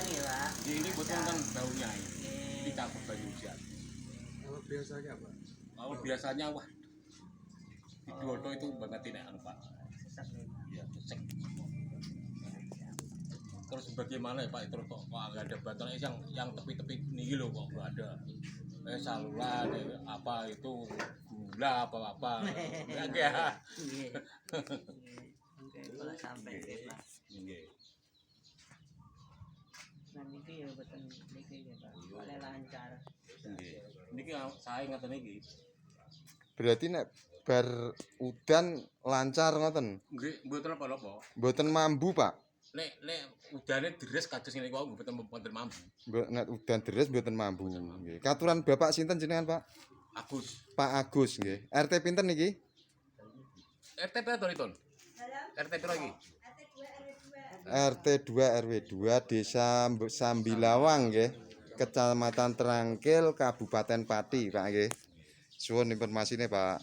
nih Pak. Ini buatan kan baunya ini campur banyu ujian. Kalau biasanya apa? Kalau biasanya wah di Dodo itu banget ini Pak. Sesak nih Pak. Iya, sesek. Terus bagaimana ya Pak? Terus kok nggak ada bantuan yang tepi-tepi nih loh kok nggak ada. Saluran apa itu gula apa-apa. Enggak ya. Iya. Oke, kalau sampai deh Pak. Nggih. Nah niki ya betul niki ya Pak. Oleh lancar. Nggih. Niki saya ngaten iki. Berarti nek bar udan lancar ngoten. Nggih, mboten apa-apa. Mboten mambu, Pak. Nek udane deres kados ngene kuwi mboten mampu. Nek udan deres mboten mambu. Nggih. Katuran Bapak sinten jenengan, Pak? Agus. Pak Agus nggih. RT pinten niki? RT piro to, RT piro iki? RT 2 RW 2 Desa Sambilawang nggih. Kecamatan Trangkil, Kabupaten Pati, Pak nggih. Suwun informasinya, Pak.